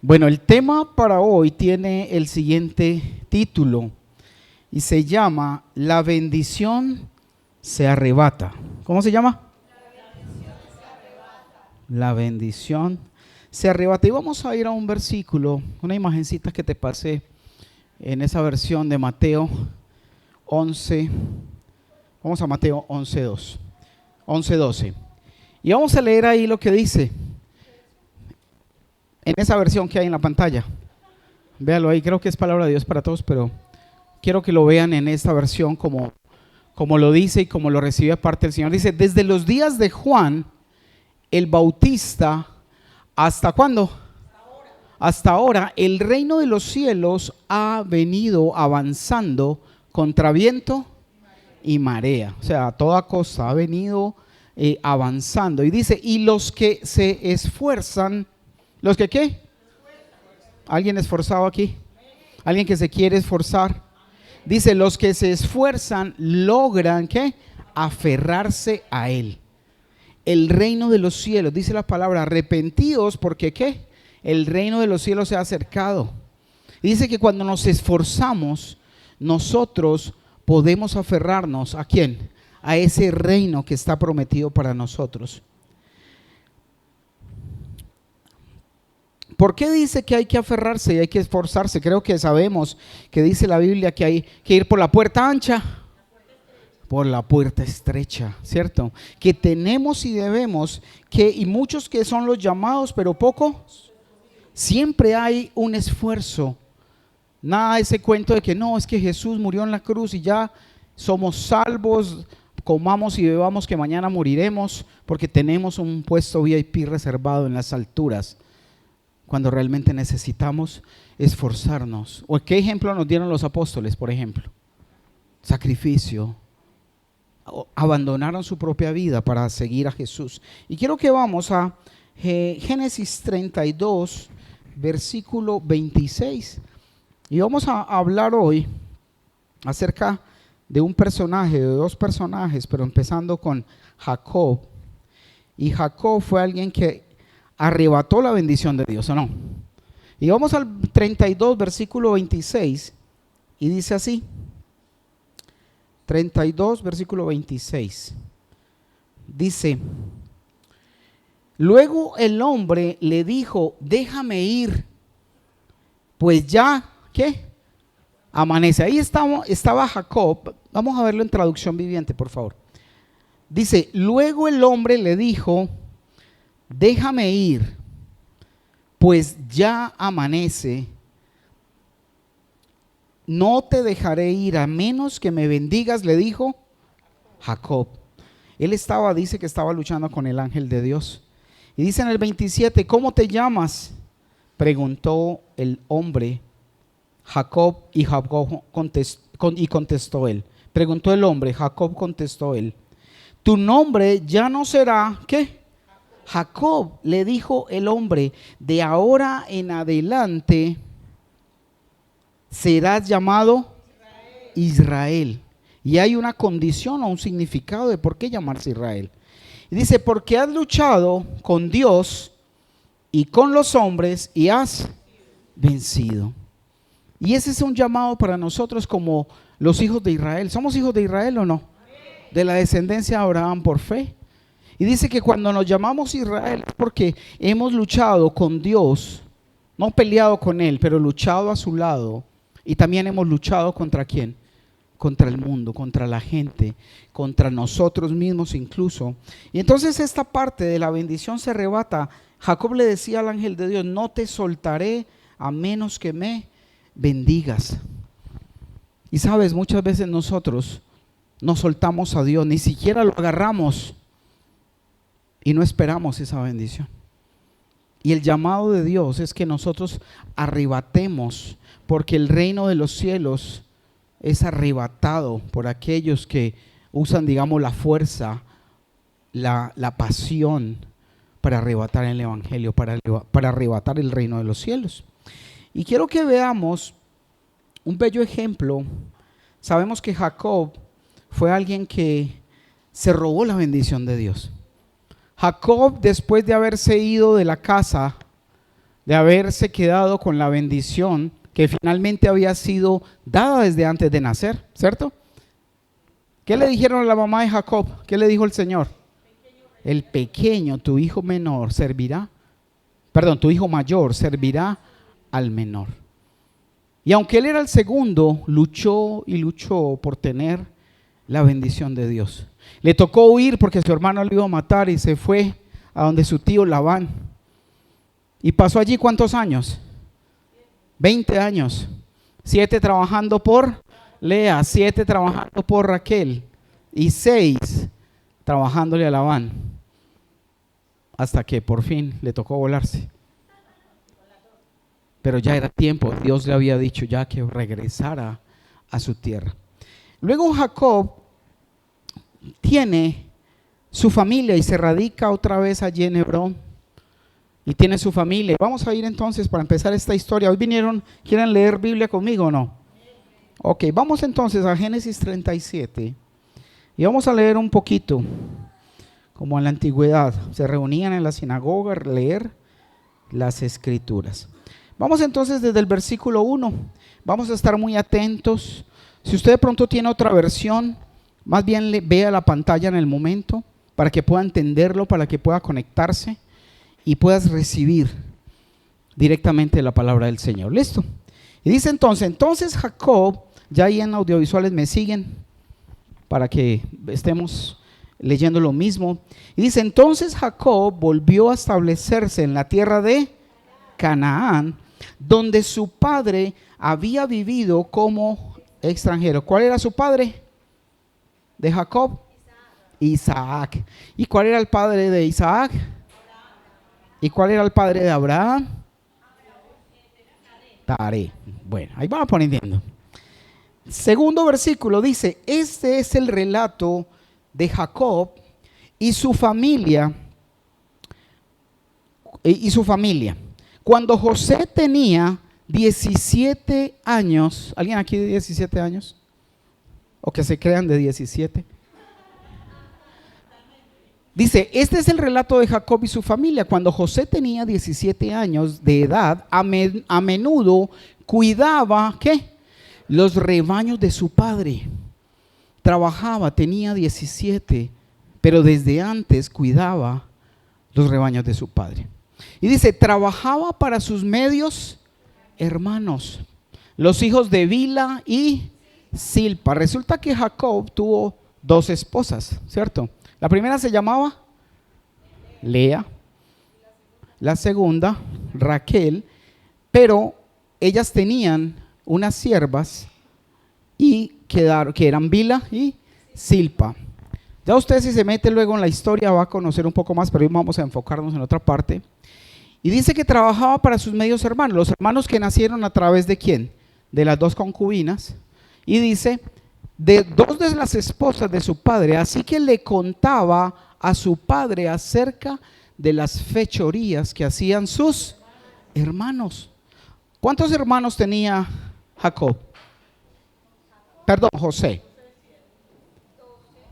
Bueno, el tema para hoy tiene el siguiente título y se llama La bendición se arrebata. ¿Cómo se llama? La bendición se arrebata. Y vamos a ir a un versículo, una imagencita que te pasé en esa versión de Mateo 11. Vamos a Mateo 11:2, 11:12. Y vamos a leer ahí lo que dice en esa versión que hay en la pantalla. Véalo ahí, creo que es palabra de Dios para todos, pero quiero que lo vean en esta versión como lo dice y como lo recibe aparte el Señor. Dice, desde los días de Juan el Bautista, ¿hasta cuándo? Hasta ahora, el reino de los cielos ha venido avanzando contra viento y marea. O sea, a toda costa ha venido avanzando. Y dice, y los que se esfuerzan, ¿los que qué? ¿Alguien esforzado aquí? ¿Alguien que se quiere esforzar? Dice, los que se esfuerzan logran, ¿qué? Aferrarse a Él. El reino de los cielos, dice la palabra, arrepentidos porque ¿qué? El reino de los cielos se ha acercado. Y dice que cuando nos esforzamos, nosotros podemos aferrarnos ¿a quién? A ese reino que está prometido para nosotros. ¿Por qué dice que hay que aferrarse y hay que esforzarse? Creo que sabemos que dice la Biblia que hay que ir por la puerta ancha, por la puerta estrecha, ¿cierto? Que tenemos y debemos, y muchos que son los llamados, pero pocos, siempre hay un esfuerzo. Nada de ese cuento de que no, es que Jesús murió en la cruz y ya somos salvos, comamos y bebamos que mañana moriremos porque tenemos un puesto VIP reservado en las alturas, cuando realmente necesitamos esforzarnos. ¿O qué ejemplo nos dieron los apóstoles, por ejemplo? Sacrificio. Abandonaron su propia vida para seguir a Jesús. Y quiero que vamos a Génesis 32, versículo 26. Y vamos a hablar hoy acerca de un personaje, de dos personajes, pero empezando con Jacob. Y Jacob fue alguien que arrebató la bendición de Dios, ¿o no? Y vamos al 32, versículo 26, y dice así. 32, versículo 26. Dice, luego el hombre le dijo, déjame ir, pues ya, ¿qué? Amanece. Ahí estaba Jacob. Vamos a verlo en traducción viviente, por favor. Dice, luego el hombre le dijo, déjame ir, pues ya amanece. No te dejaré ir a menos que me bendigas, le dijo Jacob. Él dice que estaba luchando con el ángel de Dios. Y dice en el 27, ¿cómo te llamas? Preguntó el hombre. Jacob, y Jacob contestó él. Preguntó el hombre, Jacob contestó él. Tu nombre ya no será, ¿qué? Jacob, le dijo el hombre, de ahora en adelante serás llamado Israel. Y hay una condición o un significado de por qué llamarse Israel. Y dice, porque has luchado con Dios y con los hombres y has vencido. Y ese es un llamado para nosotros como los hijos de Israel. ¿Somos hijos de Israel o no? De la descendencia de Abraham por fe. Y dice que cuando nos llamamos Israel es porque hemos luchado con Dios, no peleado con Él, pero luchado a su lado. Y también hemos luchado contra ¿quién? Contra el mundo, contra la gente, contra nosotros mismos incluso. Y entonces esta parte de la bendición se arrebata. Jacob le decía al ángel de Dios, no te soltaré a menos que me bendigas. Y sabes, muchas veces nosotros no soltamos a Dios, ni siquiera lo agarramos y no esperamos esa bendición. Y el llamado de Dios es que nosotros arrebatemos, porque el reino de los cielos es arrebatado por aquellos que usan, digamos, la fuerza, la pasión para arrebatar el evangelio, para arrebatar el reino de los cielos. Y quiero que veamos un bello ejemplo. Sabemos que Jacob fue alguien que se robó la bendición de Dios. Jacob, después de haberse ido de la casa de haberse quedado con la bendición que finalmente había sido dada desde antes de nacer, ¿cierto? ¿Qué le dijeron a la mamá de Jacob? ¿Qué le dijo el Señor? El pequeño, tu hijo menor, servirá, perdón, tu hijo mayor servirá al menor. Y aunque él era el segundo, luchó y luchó por tener la bendición de Dios. Le tocó huir porque su hermano lo iba a matar y se fue a donde su tío Labán. Y pasó allí ¿cuántos años? 20 años. 7 trabajando por Lea, 7 trabajando por Raquel y 6 trabajándole a Labán. Hasta que por fin le tocó volarse. Pero ya era tiempo, Dios le había dicho ya que regresara a su tierra. Luego Jacob tiene su familia y se radica otra vez allí en Hebrón. Y tiene su familia. Vamos a ir entonces para empezar esta historia. Hoy vinieron, ¿quieren leer Biblia conmigo o no? Ok, vamos entonces a Génesis 37 y vamos a leer un poquito, como en la antigüedad. Se reunían en la sinagoga a leer las escrituras. Vamos entonces desde el versículo 1. Vamos a estar muy atentos. Si usted de pronto tiene otra versión, más bien vea la pantalla en el momento para que pueda entenderlo, para que pueda conectarse y puedas recibir directamente la palabra del Señor. ¿Listo? Y dice entonces Jacob, ya ahí en audiovisuales me siguen para que estemos leyendo lo mismo. Y dice, entonces Jacob volvió a establecerse en la tierra de Canaán, donde su padre había vivido como extranjero. ¿Cuál era su padre de Jacob? Isaac. ¿Y cuál era el padre de Isaac? ¿Y cuál era el padre de Abraham? Taré. Bueno, ahí vamos poniendo. Segundo versículo dice, este es el relato de Jacob y su familia. Cuando José tenía 17 años, ¿alguien aquí de 17 años? ¿O que se crean de 17? Dice, este es el relato de Jacob y su familia. Cuando José tenía 17 años de edad, a menudo cuidaba, ¿qué? Los rebaños de su padre. Trabajaba, tenía 17, pero desde antes cuidaba los rebaños de su padre. Y dice, trabajaba para sus medios hermanos, los hijos de Bila y Silpa. Resulta que Jacob tuvo 2 esposas, ¿cierto? La primera se llamaba Lea, la segunda Raquel, pero ellas tenían unas siervas y que eran Bila y Silpa. Ya usted, si se mete luego en la historia, va a conocer un poco más, pero hoy vamos a enfocarnos en otra parte. Y dice que trabajaba para sus medios hermanos, los hermanos que nacieron a través de ¿quién? De las 2 concubinas. Y dice, de 2 de las esposas de su padre, así que le contaba a su padre acerca de las fechorías que hacían sus hermanos. ¿Cuántos hermanos tenía Jacob? Perdón, José.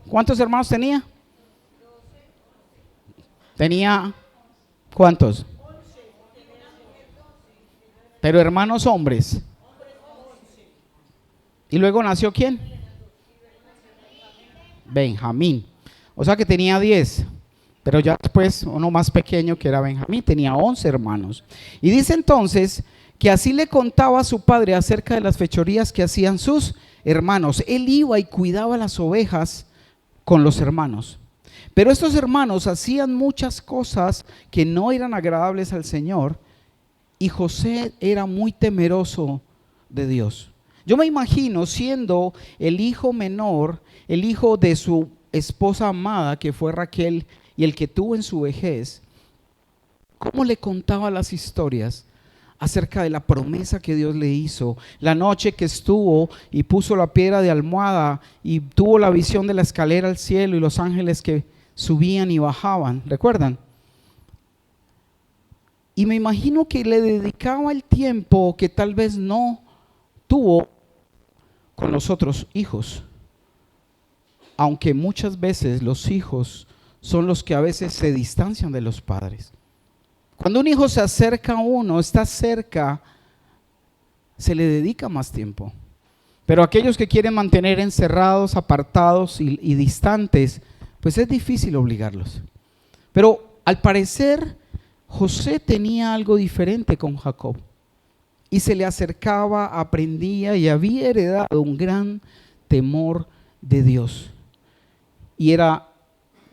¿Cuántos hermanos tenía? Tenía, ¿cuántos? Pero hermanos hombres. ¿Y luego nació quién? Benjamín. O sea que tenía 10. Pero ya después uno más pequeño que era Benjamín, tenía 11 hermanos. Y dice entonces que así le contaba a su padre acerca de las fechorías que hacían sus hermanos. Él iba y cuidaba las ovejas con los hermanos. Pero estos hermanos hacían muchas cosas que no eran agradables al Señor. Y José era muy temeroso de Dios. Yo me imagino siendo el hijo menor, el hijo de su esposa amada, que fue Raquel, y el que tuvo en su vejez, cómo le contaba las historias acerca de la promesa que Dios le hizo, la noche que estuvo y puso la piedra de almohada y tuvo la visión de la escalera al cielo y los ángeles que subían y bajaban, ¿recuerdan? Y me imagino que le dedicaba el tiempo que tal vez no tuvo con los otros hijos, aunque muchas veces los hijos son los que a veces se distancian de los padres. Cuando un hijo se acerca a uno, está cerca, se le dedica más tiempo. Pero aquellos que quieren mantener encerrados, apartados y distantes, pues es difícil obligarlos. Pero al parecer, José tenía algo diferente con Jacob. Y se le acercaba, aprendía y había heredado un gran temor de Dios. Y era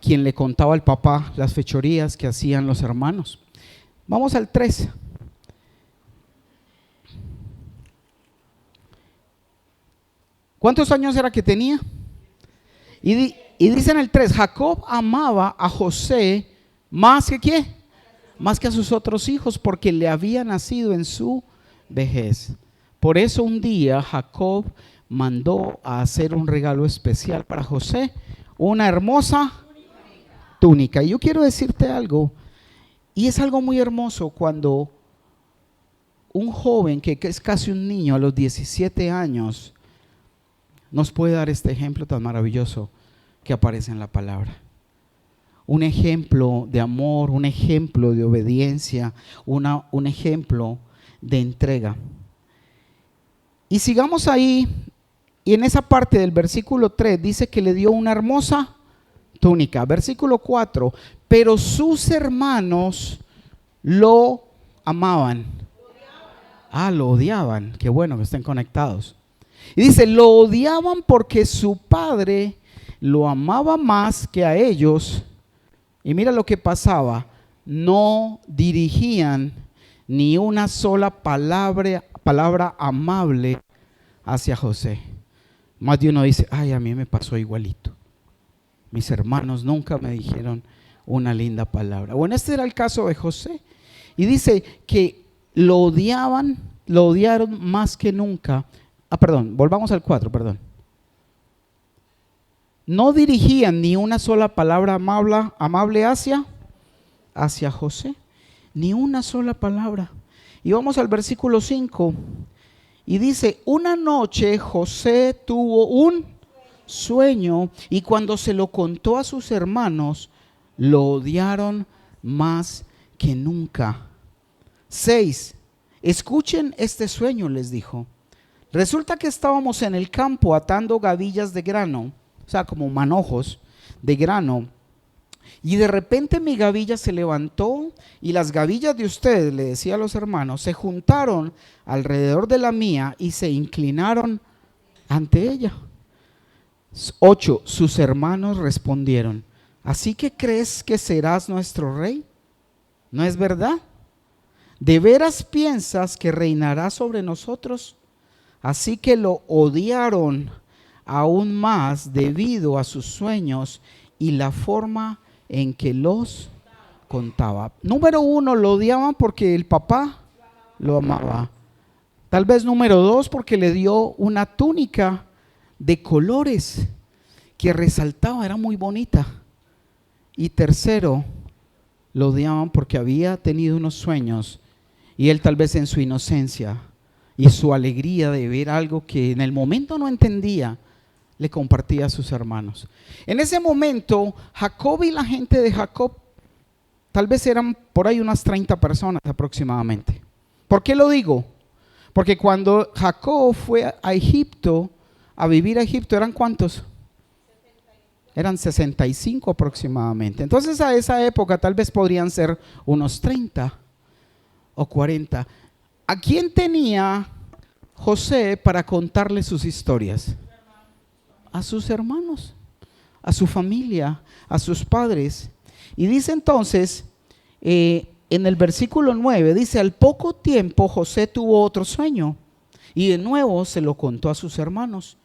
quien le contaba al papá las fechorías que hacían los hermanos. Vamos al 3. ¿Cuántos años era que tenía? Y dice en el 3, Jacob amaba a José más que ¿qué? Más que a sus otros hijos, porque le había nacido en su vejez. Por eso un día Jacob mandó a hacer un regalo especial para José, una hermosa túnica. Y yo quiero decirte algo, y es algo muy hermoso cuando un joven que es casi un niño a los 17 años nos puede dar este ejemplo tan maravilloso que aparece en la palabra. Un ejemplo de amor, un ejemplo de obediencia, un ejemplo de entrega. Y sigamos ahí, y en esa parte del versículo 3 dice que le dio una hermosa túnica. Versículo 4, pero sus hermanos lo amaban. Lo odiaban. Qué bueno que estén conectados. Y dice, lo odiaban porque su padre lo amaba más que a ellos. Y mira lo que pasaba, no dirigían ni una sola palabra amable hacia José. Más de uno dice, ay, a mí me pasó igualito. Mis hermanos nunca me dijeron una linda palabra. Bueno, este era el caso de José. Y dice que lo odiaban, lo odiaron más que nunca. Volvamos al 4, No dirigían ni una sola palabra amable hacia José. Ni una sola palabra. Y vamos al versículo 5. Y dice, una noche José tuvo un sueño y cuando se lo contó a sus hermanos, lo odiaron más que nunca. 6. Escuchen este sueño, les dijo. Resulta que estábamos en el campo atando gavillas de grano, o sea, como manojos de grano. Y de repente mi gavilla se levantó y las gavillas de ustedes, le decía a los hermanos, se juntaron alrededor de la mía y se inclinaron ante ella. 8. Sus hermanos respondieron, ¿así que crees que serás nuestro rey? ¿No es verdad? ¿De veras piensas que reinarás sobre nosotros? Así que lo odiaron aún más debido a sus sueños y la forma en que los contaba. Número 1, lo odiaban porque el papá lo amaba. Tal vez número 2, porque le dio una túnica de colores que resaltaba, era muy bonita. Y tercero, lo odiaban porque había tenido unos sueños y él tal vez en su inocencia y su alegría de ver algo que en el momento no entendía, le compartía a sus hermanos. En ese momento, Jacob y la gente de Jacob tal vez eran por ahí unas 30 personas aproximadamente. ¿Por qué lo digo? Porque cuando Jacob fue a Egipto, a vivir a Egipto, ¿eran cuántos? Eran 65 aproximadamente. Entonces a esa época tal vez podrían ser unos 30 o 40. ¿A quién tenía José para contarle sus historias? A sus hermanos, a su familia, a sus padres. Y dice entonces, en el versículo 9, dice, al poco tiempo José tuvo otro sueño y de nuevo se lo contó a sus hermanos.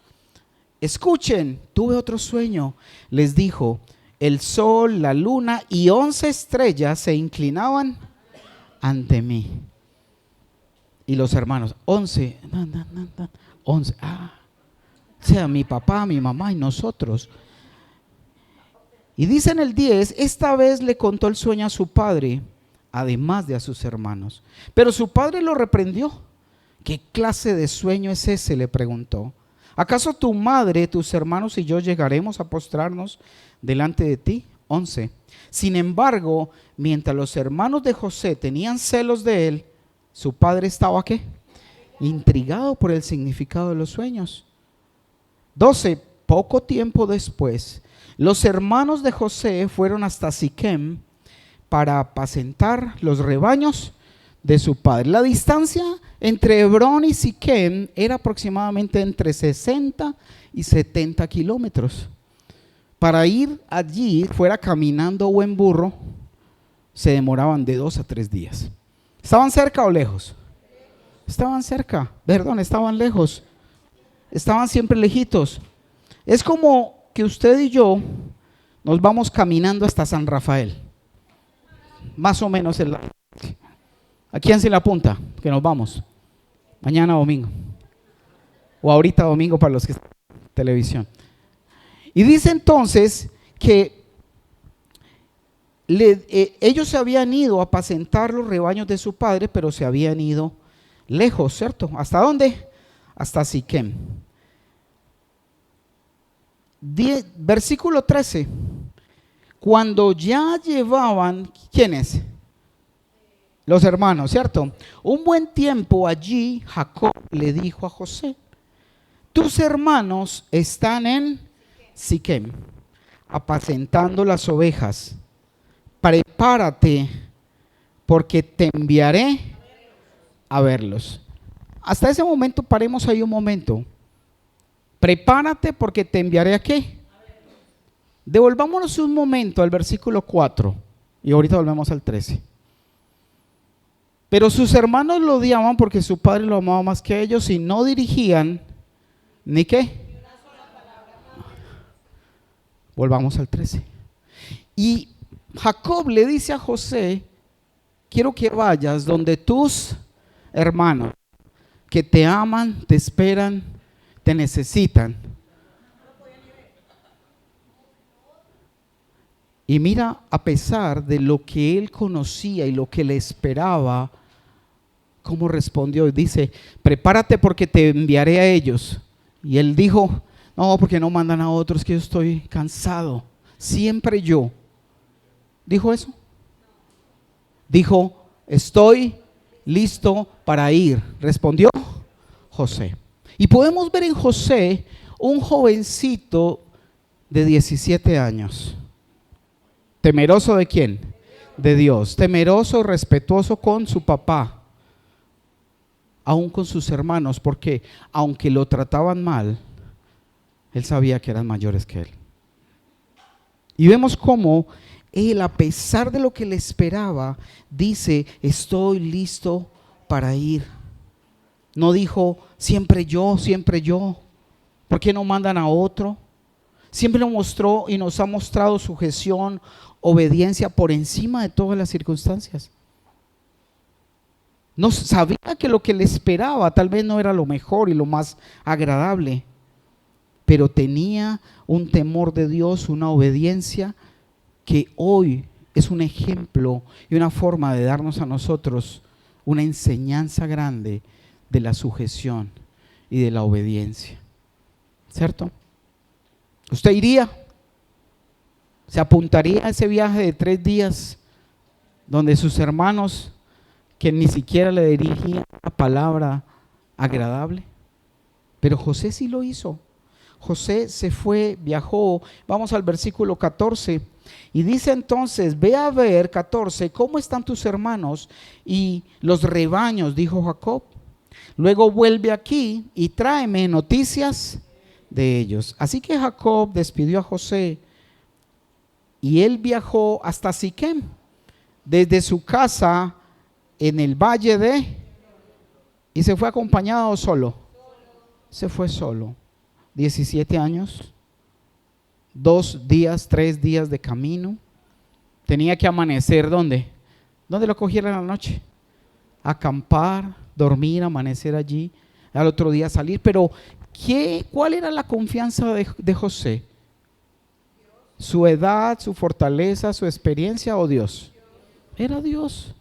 Escuchen, tuve otro sueño, les dijo, el sol, la luna y 11 estrellas se inclinaban ante mí. Y los hermanos, 11, 11, o sea, mi papá, mi mamá y nosotros. Y dice en el 10, esta vez le contó el sueño a su padre, además de a sus hermanos. Pero su padre lo reprendió. ¿Qué clase de sueño es ese?, le preguntó. ¿Acaso tu madre, tus hermanos y yo llegaremos a postrarnos delante de ti? 11. Sin embargo, mientras los hermanos de José tenían celos de él, su padre estaba ¿qué? Intrigado por el significado de los sueños. 12. Poco tiempo después, los hermanos de José fueron hasta Siquem para apacentar los rebaños de su padre. La distancia entre Hebrón y Siquem era aproximadamente entre 60 y 70 kilómetros. Para ir allí, fuera caminando o en burro, se demoraban de 2 a 3 días. ¿Estaban cerca o lejos? Estaban cerca, perdón, estaban lejos. Estaban siempre lejitos. Es como que usted y yo nos vamos caminando hasta San Rafael. Más o menos ¿a quién se le apunta que nos vamos? Mañana domingo. O ahorita domingo para los que están en televisión. Y dice entonces que ellos se habían ido a apacentar los rebaños de su padre, pero se habían ido lejos, ¿cierto? ¿Hasta dónde? Hasta Siquem. Versículo 13. Cuando ya llevaban, ¿quiénes? Los hermanos, ¿cierto? Un buen tiempo allí, Jacob le dijo a José: tus hermanos están en Siquem, apacentando las ovejas. Prepárate, porque te enviaré a verlos. Hasta ese momento paremos ahí un momento. Prepárate, porque te enviaré ¿a qué? Devolvámonos un momento al versículo 4 y ahorita volvemos al 13. Pero sus hermanos lo odiaban porque su padre lo amaba más que ellos y no dirigían ni qué. Volvamos al 13. Y Jacob le dice a José: quiero que vayas donde tus hermanos, que te aman, te esperan, te necesitan. Y mira, a pesar de lo que él conocía y lo que le esperaba, cómo respondió. Y dice: prepárate, porque te enviaré a ellos. Y él dijo: no, porque no mandan a otros, que yo estoy cansado, siempre yo. ¿Dijo eso? Dijo: estoy listo para ir, respondió José. Y podemos ver en José un jovencito de 17 años. ¿Temeroso de quién? De Dios. Temeroso, respetuoso con su papá, aún con sus hermanos, porque aunque lo trataban mal, él sabía que eran mayores que él. Y vemos cómo él, a pesar de lo que le esperaba, dice: estoy listo para ir. No dijo: siempre yo, ¿por qué no mandan a otro? Siempre nos mostró y nos ha mostrado sujeción, obediencia por encima de todas las circunstancias. No sabía que lo que le esperaba tal vez no era lo mejor y lo más agradable, pero tenía un temor de Dios, una obediencia que hoy es un ejemplo y una forma de darnos a nosotros una enseñanza grande de la sujeción y de la obediencia, ¿cierto? ¿Usted iría? ¿Se apuntaría a ese viaje de 3 días donde sus hermanos, que ni siquiera le dirigían una palabra agradable? Pero José sí lo hizo. José se fue, viajó. Vamos al versículo 14. Y dice entonces: ve a ver, 14, ¿cómo están tus hermanos y los rebaños? Dijo Jacob. Luego vuelve aquí y tráeme noticias de ellos. Así que Jacob despidió a José y él viajó hasta Siquem, desde su casa en el valle de... ¿Y se fue acompañado o solo? Se fue solo. 17 años, 2 días, 3 días de camino. Tenía que amanecer, ¿dónde? ¿Dónde lo cogieron en la noche? Acampar, dormir, amanecer allí, al otro día salir. Pero ¿cuál era la confianza de José? ¿Su edad, su fortaleza, su experiencia o Dios? Era Dios.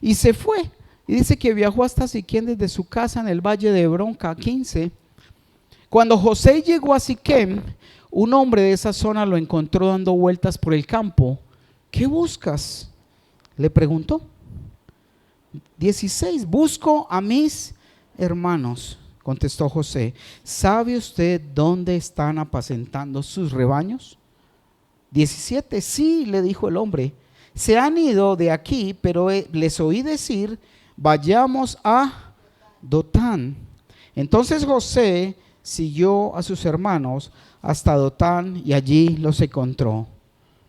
Y se fue. Y dice que viajó hasta Siquem desde su casa en el valle de Hebrón, 15. Cuando José llegó a Siquem, un hombre de esa zona lo encontró dando vueltas por el campo. ¿Qué buscas?, le preguntó. 16, busco a mis hermanos, contestó José. ¿Sabe usted dónde están apacentando sus rebaños? 17, sí, le dijo el hombre, se han ido de aquí, pero les oí decir, vayamos a Dotán. Entonces José siguió a sus hermanos hasta Dotán y allí los encontró.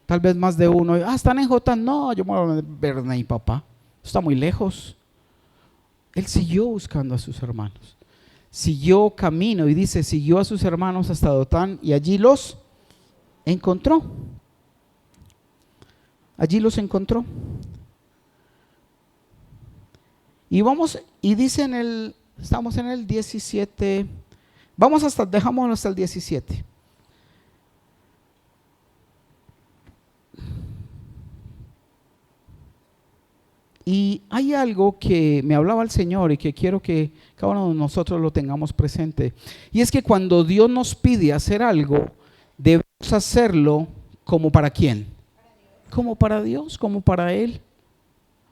Tal vez más de uno, están en Dotán. No, yo me voy a ver a mi papá, está muy lejos. Él siguió buscando a sus hermanos, siguió camino y dice, siguió a sus hermanos hasta Dotán y allí los encontró. Allí los encontró. Y vamos, y dice estamos en el 17, dejámoslo hasta el 17. Y hay algo que me hablaba el Señor y que quiero que cada uno de nosotros lo tengamos presente. Y es que cuando Dios nos pide hacer algo, debemos hacerlo como para quién. Como para Dios, como para Él.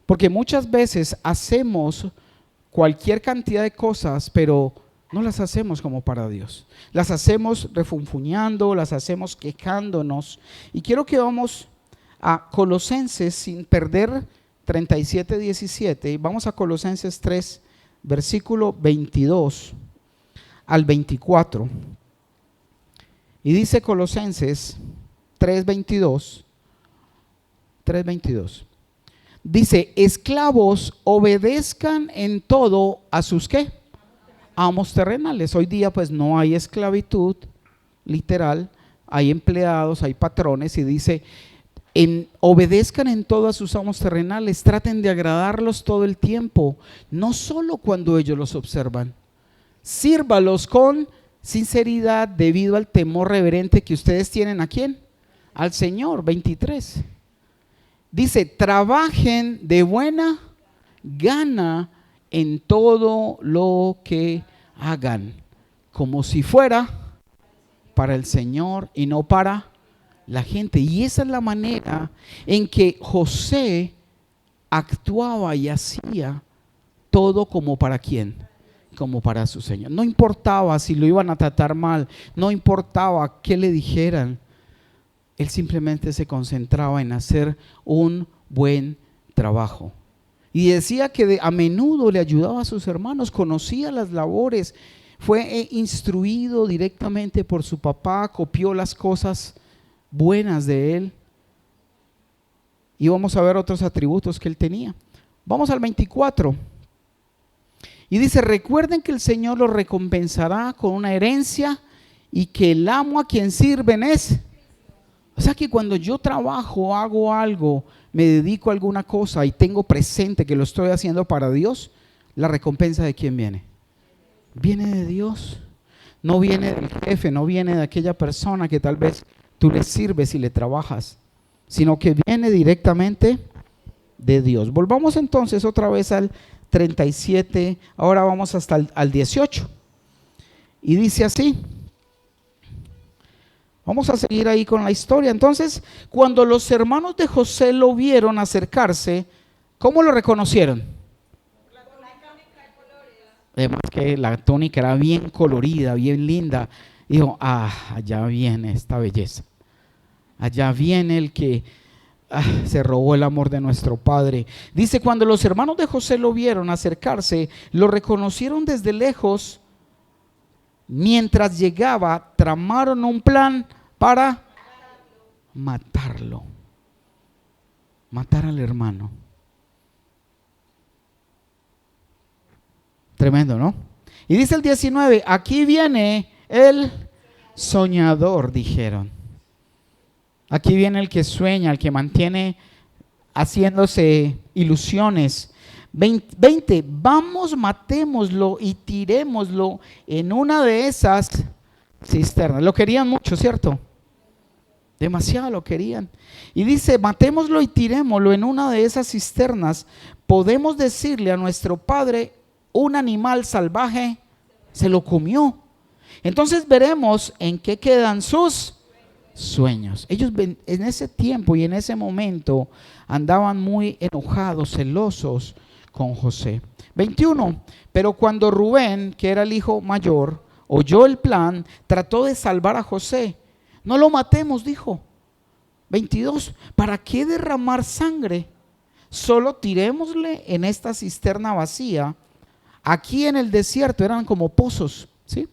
Porque muchas veces hacemos cualquier cantidad de cosas, pero no las hacemos como para Dios. Las hacemos refunfuñando, las hacemos quejándonos. Y quiero que vamos a Colosenses sin perder 37:17. Vamos a Colosenses 3, versículo 22 al 24. Y dice Colosenses 3:22. Dice, esclavos, obedezcan en todo a sus ¿qué? Amos terrenales. Hoy día pues no hay esclavitud literal, hay empleados, hay patrones, y dice, obedezcan en todo a sus amos terrenales, traten de agradarlos todo el tiempo, no solo cuando ellos los observan. Sírvalos con sinceridad debido al temor reverente que ustedes tienen. ¿A quién? Al Señor. 23. Dice, trabajen de buena gana en todo lo que hagan, como si fuera para el Señor y no para la gente. Y esa es la manera en que José actuaba y hacía todo como para quién, como para su Señor. No importaba si lo iban a tratar mal, no importaba qué le dijeran. Él simplemente se concentraba en hacer un buen trabajo. Y decía que a menudo le ayudaba a sus hermanos, conocía las labores, fue instruido directamente por su papá, copió las cosas buenas de él. Y vamos a ver otros atributos que él tenía. Vamos al 24. Y dice, recuerden que el Señor los recompensará con una herencia y que el amo a quien sirven es. O sea que cuando yo trabajo, hago algo, me dedico a alguna cosa y tengo presente que lo estoy haciendo para Dios, la recompensa ¿de quién viene? Viene de Dios. No viene del jefe, no viene de aquella persona que tal vez tú le sirves y le trabajas, sino que viene directamente de Dios. Volvamos entonces otra vez al 37, ahora vamos hasta al 18. Y dice así. Vamos a seguir ahí con la historia. Entonces, cuando los hermanos de José lo vieron acercarse, ¿cómo lo reconocieron? Además que la túnica era bien colorida, bien linda. Dijo, allá viene esta belleza. Allá viene el que se robó el amor de nuestro Padre. Dice, cuando los hermanos de José lo vieron acercarse, lo reconocieron desde lejos. Mientras llegaba, tramaron un plan para matarlo. Matar al hermano. Tremendo, ¿no? Y dice el 19, aquí viene el soñador, dijeron. Aquí viene el que sueña, el que mantiene haciéndose ilusiones. 20, vamos, matémoslo y tirémoslo en una de esas cisternas. Lo querían mucho, ¿cierto? Demasiado lo querían. Y dice, matémoslo y tirémoslo en una de esas cisternas. Podemos decirle a nuestro padre, un animal salvaje se lo comió. Entonces veremos en qué quedan sus sueños. Ellos en ese tiempo y en ese momento andaban muy enojados, celosos con José. 21. Pero cuando Rubén, que era el hijo mayor, oyó el plan, trató de salvar a José. No lo matemos, dijo. 22. ¿Para qué derramar sangre? Solo tirémosle en esta cisterna vacía. Aquí en el desierto eran como pozos, ¿sí?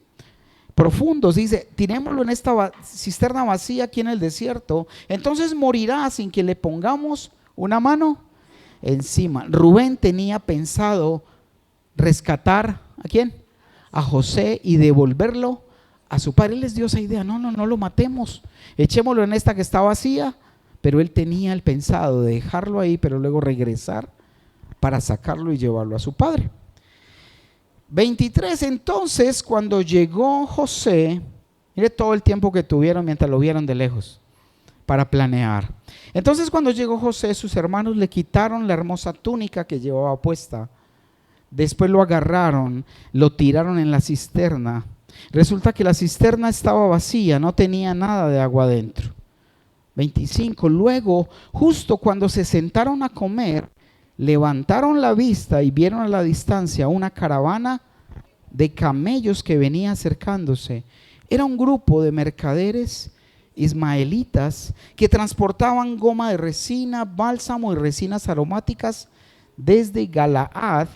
Profundos. Dice, tirémoslo en esta cisterna vacía aquí en el desierto. Entonces morirá sin que le pongamos una mano encima. Rubén tenía pensado rescatar ¿a quién? A José y devolverlo a su padre. Él les dio esa idea, no lo matemos, echémoslo en esta que está vacía, pero él tenía el pensado de dejarlo ahí, pero luego regresar para sacarlo y llevarlo a su padre. 23. Entonces cuando llegó José, mire todo el tiempo que tuvieron mientras lo vieron de lejos para planear. Entonces cuando llegó José, sus hermanos le quitaron la hermosa túnica que llevaba puesta. Después lo agarraron, lo tiraron en la cisterna. Resulta que la cisterna estaba vacía, no tenía nada de agua dentro. 25. Luego, justo cuando se sentaron a comer, levantaron la vista y vieron a la distancia una caravana de camellos que venía acercándose. Era un grupo de mercaderes ismaelitas que transportaban goma de resina, bálsamo y resinas aromáticas desde Galaad.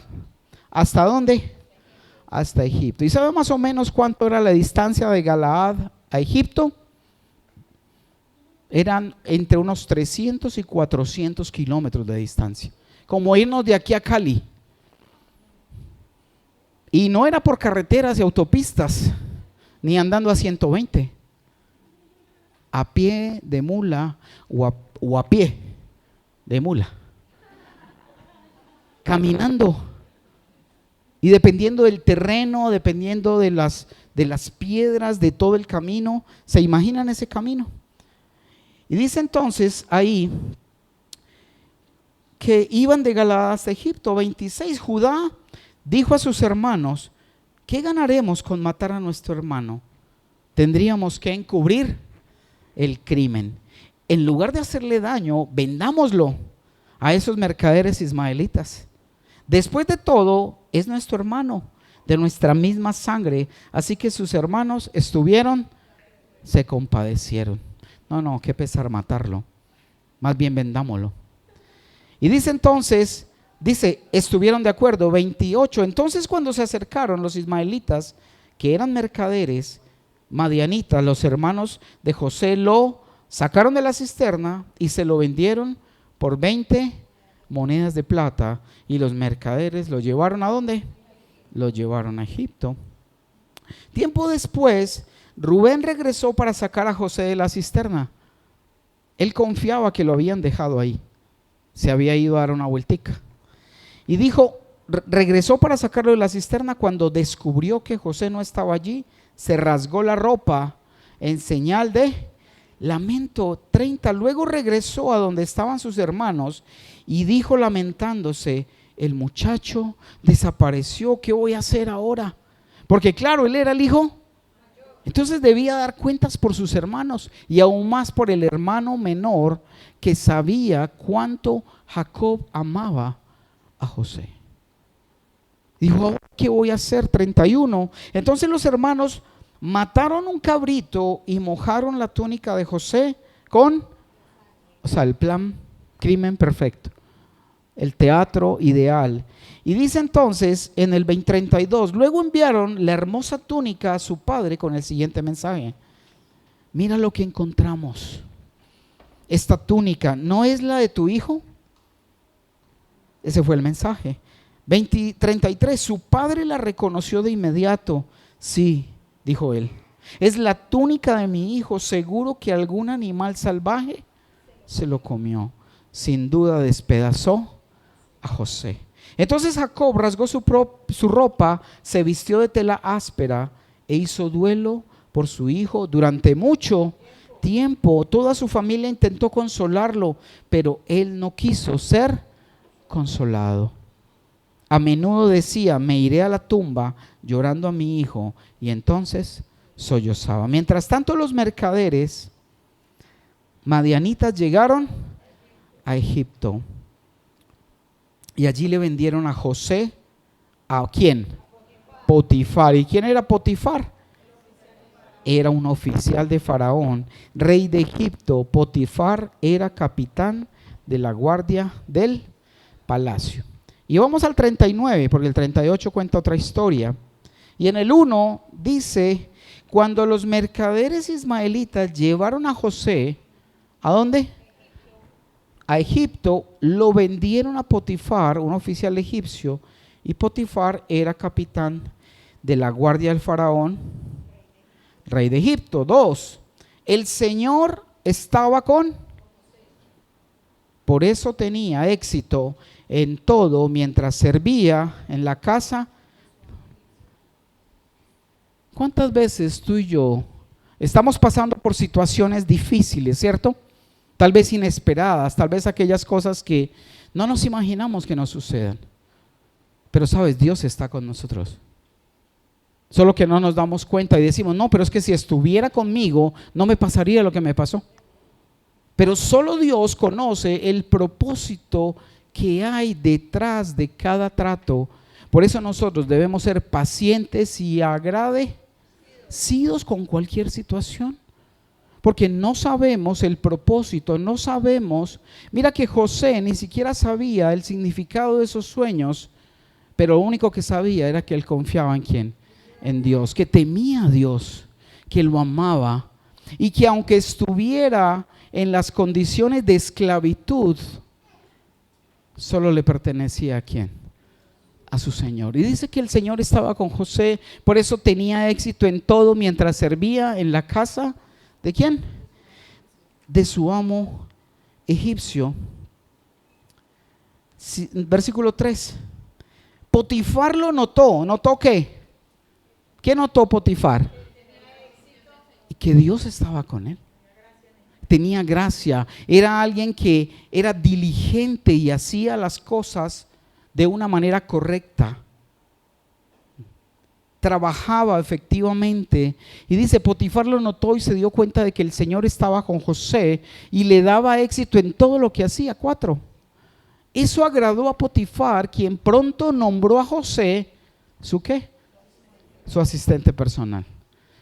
¿Hasta dónde? Hasta Egipto. ¿Y sabe más o menos cuánto era la distancia de Galaad a Egipto? Eran entre unos 300 y 400 kilómetros de distancia. Como irnos de aquí a Cali. Y no era por carreteras y autopistas, ni andando a 120. A pie de mula o a pie de mula. Caminando. Y dependiendo del terreno, dependiendo de las piedras, de todo el camino, ¿se imaginan ese camino? Y dice entonces ahí que iban de Galaad hasta Egipto. 26. Judá dijo a sus hermanos, ¿qué ganaremos con matar a nuestro hermano? Tendríamos que encubrir el crimen. En lugar de hacerle daño, vendámoslo a esos mercaderes ismaelitas. Después de todo, es nuestro hermano, de nuestra misma sangre. Así que sus hermanos se compadecieron. No, qué pesar matarlo. Más bien vendámoslo. Y dice entonces, estuvieron de acuerdo. 28. Entonces cuando se acercaron los ismaelitas, que eran mercaderes madianitas, los hermanos de José lo sacaron de la cisterna y se lo vendieron por 20 monedas de plata, y los mercaderes lo llevaron ¿a dónde? Lo llevaron a Egipto. Tiempo después, Rubén regresó para sacar a José de la cisterna. Él confiaba que lo habían dejado ahí. Se había ido a dar una vueltica. Y dijo, regresó para sacarlo de la cisterna. Cuando descubrió que José no estaba allí, se rasgó la ropa en señal de lamento. 30. Luego regresó a donde estaban sus hermanos y dijo lamentándose, el muchacho desapareció, ¿qué voy a hacer ahora? Porque claro, él era el hijo, entonces debía dar cuentas por sus hermanos y aún más por el hermano menor que sabía cuánto Jacob amaba a José. Dijo, ¿qué voy a hacer? 31. Entonces los hermanos mataron un cabrito y mojaron la túnica de José el plan, crimen perfecto, el teatro ideal. Y dice entonces en el 32, luego enviaron la hermosa túnica a su padre con el siguiente mensaje: mira lo que encontramos, esta túnica, ¿no es la de tu hijo? Ese fue el mensaje. 33, su padre la reconoció de inmediato. Sí, dijo él, es la túnica de mi hijo, seguro que algún animal salvaje se lo comió. Sin duda despedazó a José. Entonces Jacob rasgó su ropa, se vistió de tela áspera e hizo duelo por su hijo durante mucho tiempo. Toda su familia intentó consolarlo, pero él no quiso ser consolado. A menudo decía, me iré a la tumba llorando a mi hijo, y entonces sollozaba. Mientras tanto los mercaderes madianitas llegaron a Egipto y allí le vendieron a José. ¿A quién? Potifar. ¿Y quién era Potifar? Era un oficial de Faraón, rey de Egipto. Potifar era capitán de la guardia del palacio. Y vamos al 39, porque el 38 cuenta otra historia. Y en el 1 dice: cuando los mercaderes ismaelitas llevaron a José, ¿a dónde? A Egipto, lo vendieron a Potifar, un oficial egipcio, y Potifar era capitán de la guardia del Faraón, rey de Egipto. 2, el Señor estaba con, por eso tenía éxito en todo mientras servía en la casa. ¿Cuántas veces tú y yo estamos pasando por situaciones difíciles, cierto? Tal vez inesperadas, tal vez aquellas cosas que no nos imaginamos que nos sucedan. Pero sabes, Dios está con nosotros. Solo que no nos damos cuenta y decimos: no, pero es que si estuviera conmigo no me pasaría lo que me pasó. Pero solo Dios conoce el propósito que hay detrás de cada trato. Por eso nosotros debemos ser pacientes y agradecidos con cualquier situación, porque no sabemos el propósito, no sabemos. Mira que José ni siquiera sabía el significado de esos sueños, pero lo único que sabía era que él confiaba en ¿quién? En Dios, que temía a Dios, que lo amaba, y que aunque estuviera en las condiciones de esclavitud, solo le pertenecía ¿a quién? A su Señor. Y dice que el Señor estaba con José, por eso tenía éxito en todo mientras servía en la casa ¿de quién? De su amo egipcio. Versículo 3. Potifar lo notó. ¿Notó qué? ¿Qué notó Potifar? Y que Dios estaba con él. Tenía gracia. Era alguien que era diligente y hacía las cosas de una manera correcta. Trabajaba efectivamente. Y dice: Potifar lo notó y se dio cuenta de que el Señor estaba con José y le daba éxito en todo lo que hacía. 4. Eso agradó a Potifar, quien pronto nombró a José ¿su qué? Su asistente personal.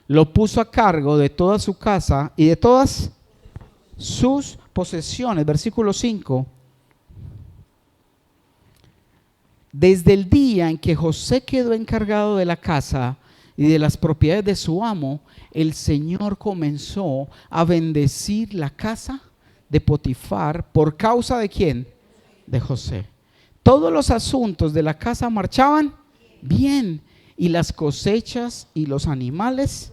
Lo puso a cargo de toda su casa y de todas sus posesiones. Versículo 5. Desde el día en que José quedó encargado de la casa y de las propiedades de su amo, el Señor comenzó a bendecir la casa de Potifar. ¿Por causa de quién? De José. Todos los asuntos de la casa marchaban bien y las cosechas y los animales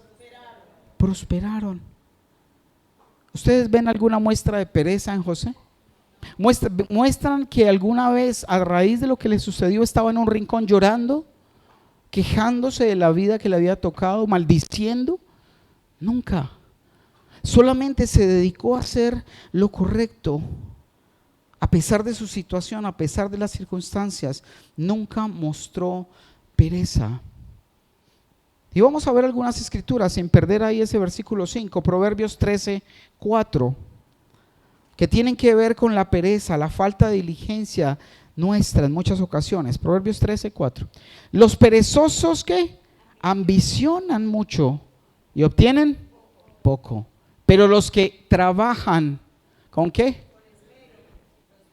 prosperaron. ¿Ustedes ven alguna muestra de pereza en José? Muestran que alguna vez, a raíz de lo que le sucedió, estaba en un rincón llorando, quejándose de la vida que le había tocado, maldiciendo. Nunca. Solamente se dedicó a hacer lo correcto. A pesar de su situación, a pesar de las circunstancias, nunca mostró pereza. Y vamos a ver algunas escrituras sin perder ahí ese versículo 5, Proverbios 13:4, que tienen que ver con la pereza, la falta de diligencia nuestra en muchas ocasiones. Proverbios 13:4. Los perezosos ¿qué? Ambicionan mucho y obtienen poco, pero los que trabajan ¿con qué?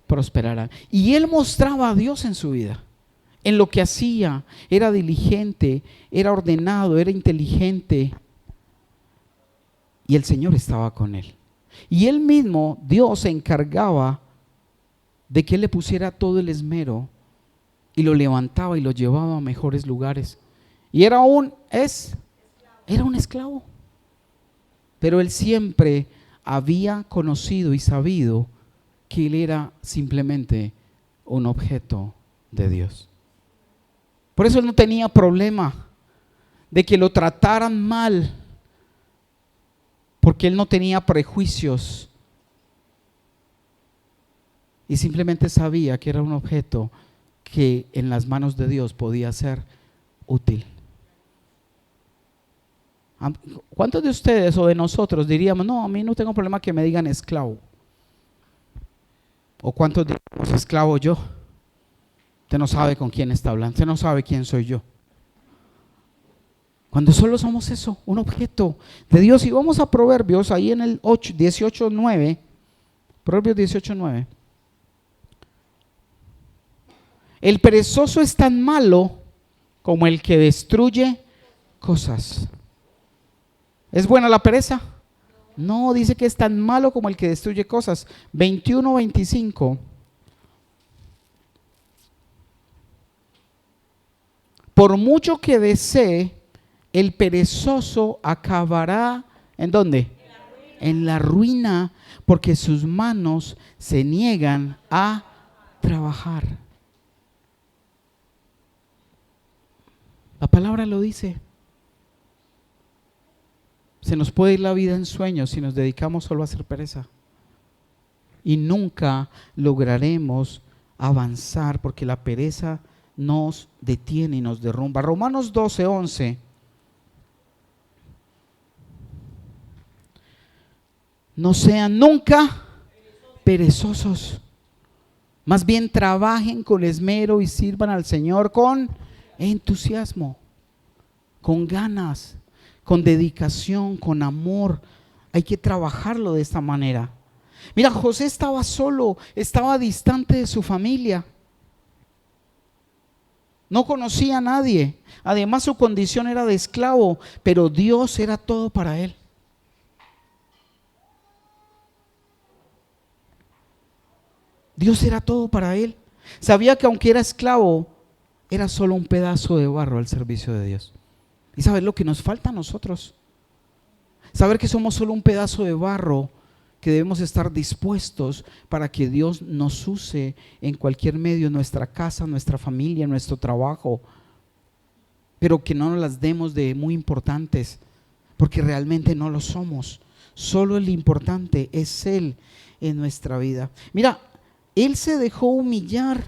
Prosperarán. Y él mostraba a Dios en su vida, en lo que hacía. Era diligente, era ordenado, era inteligente, y el Señor estaba con él. Y él mismo, Dios, se encargaba de que él le pusiera todo el esmero y lo levantaba y lo llevaba a mejores lugares. Y era un esclavo, pero él siempre había conocido y sabido que él era simplemente un objeto de Dios. Por eso él no tenía problema de que lo trataran mal, porque él no tenía prejuicios y simplemente sabía que era un objeto que en las manos de Dios podía ser útil. ¿Cuántos de ustedes o de nosotros diríamos, no, a mí no tengo problema que me digan esclavo? ¿O cuántos diríamos esclavo yo? Usted no sabe con quién está hablando, usted no sabe quién soy yo. Cuando solo somos eso, un objeto de Dios. Y vamos a Proverbios, ahí en el 18:9, Proverbios 18:9. El perezoso es tan malo como el que destruye cosas. ¿Es buena la pereza? No, dice que es tan malo como el que destruye cosas. 21:25. Por mucho que desee, el perezoso acabará, ¿en dónde? En la ruina, porque sus manos se niegan a trabajar. La palabra lo dice. Se nos puede ir la vida en sueños si nos dedicamos solo a hacer pereza. Y nunca lograremos avanzar porque la pereza nos detiene y nos derrumba. Romanos 12:11. No sean nunca perezosos. Más bien trabajen con esmero y sirvan al Señor con entusiasmo, con ganas, con dedicación, con amor. Hay que trabajarlo de esta manera. Mira, José estaba solo, estaba distante de su familia. No conocía a nadie. Además, su condición era de esclavo, pero Dios era todo para él. Dios era todo para él. Sabía que aunque era esclavo, era solo un pedazo de barro al servicio de Dios. ¿Y sabes lo que nos falta a nosotros? Saber que somos solo un pedazo de barro, que debemos estar dispuestos para que Dios nos use en cualquier medio, en nuestra casa, en nuestra familia, en nuestro trabajo, pero que no nos las demos de muy importantes, porque realmente no lo somos. Solo el importante es Él en nuestra vida. Mira, Él se dejó humillar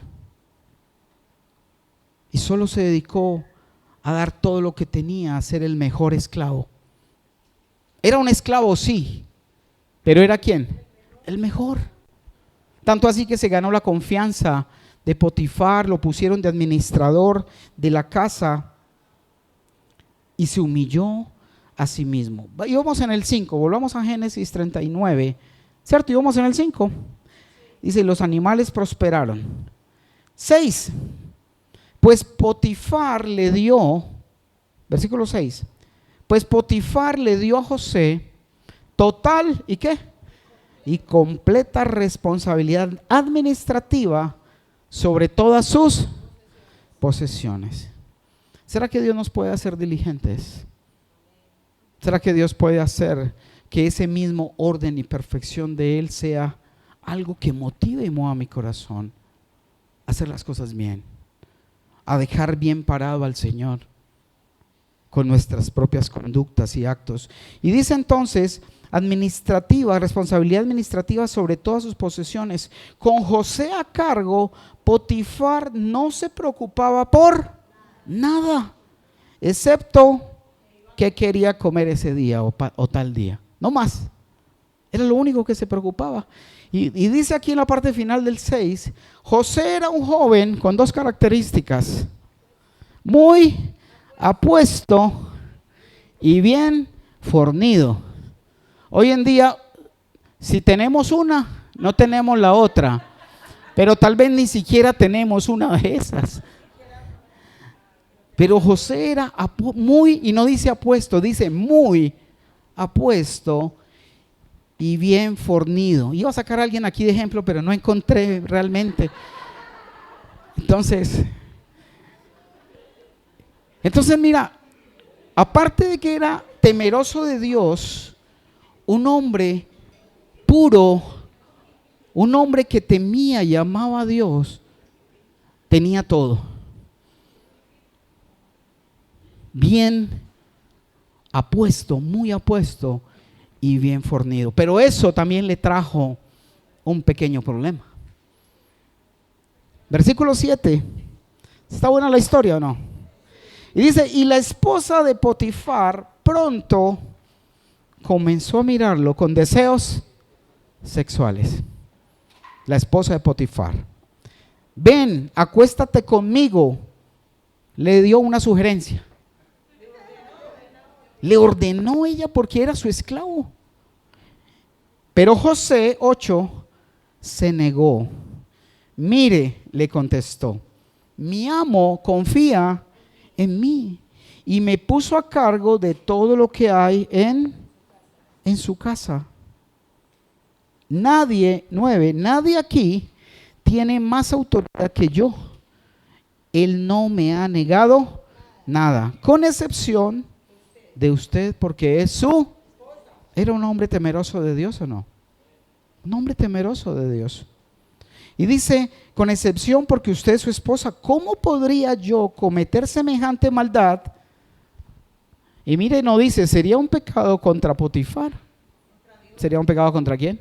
y solo se dedicó a dar todo lo que tenía, a ser el mejor esclavo. Era un esclavo, sí, pero ¿era quién? El mejor. Tanto así que se ganó la confianza de Potifar, lo pusieron de administrador de la casa y se humilló a sí mismo. Y vamos en el 5, volvamos a Génesis 39, ¿cierto? Y vamos en el 5. Dice, los animales prosperaron. 6. Pues Potifar le dio, versículo 6, pues Potifar le dio a José total, ¿y qué? Y completa responsabilidad administrativa sobre todas sus posesiones. ¿Será que Dios nos puede hacer diligentes? ¿Será que Dios puede hacer que ese mismo orden y perfección de Él sea algo que motive y mueva mi corazón a hacer las cosas bien, a dejar bien parado al Señor con nuestras propias conductas y actos? Y dice entonces, administrativa, responsabilidad administrativa sobre todas sus posesiones. Con José a cargo, Potifar no se preocupaba por nada, excepto que quería comer ese día o tal día, no más. Era lo único que se preocupaba. Y dice aquí en la parte final del 6, José era un joven con dos características: muy apuesto y bien fornido. Hoy en día, si tenemos una, no tenemos la otra, pero tal vez ni siquiera tenemos una de esas. Pero José era muy, y no dice apuesto, dice muy apuesto y bien fornido. Iba a sacar a alguien aquí de ejemplo, pero no encontré realmente. Entonces mira, aparte de que era temeroso de Dios, un hombre puro, un hombre que temía y amaba a Dios, tenía todo. Bien apuesto, muy apuesto y bien fornido. Pero eso también le trajo un pequeño problema. Versículo 7. ¿Está buena la historia o no? Y dice, y la esposa de Potifar pronto comenzó a mirarlo con deseos sexuales. La esposa de Potifar. Ven, acuéstate conmigo. Le dio una sugerencia. Le ordenó ella porque era su esclavo. Pero José, 8, se negó. Mire, le contestó, mi amo confía en mí y me puso a cargo de todo lo que hay en su casa. Nadie aquí tiene más autoridad que yo. Él no me ha negado nada, con excepción de usted, porque ¿era un hombre temeroso de Dios o no? Un hombre temeroso de Dios. Y dice, con excepción porque usted es su esposa, ¿cómo podría yo cometer semejante maldad? Y mire, no dice, sería un pecado contra Potifar. ¿Sería un pecado contra quién?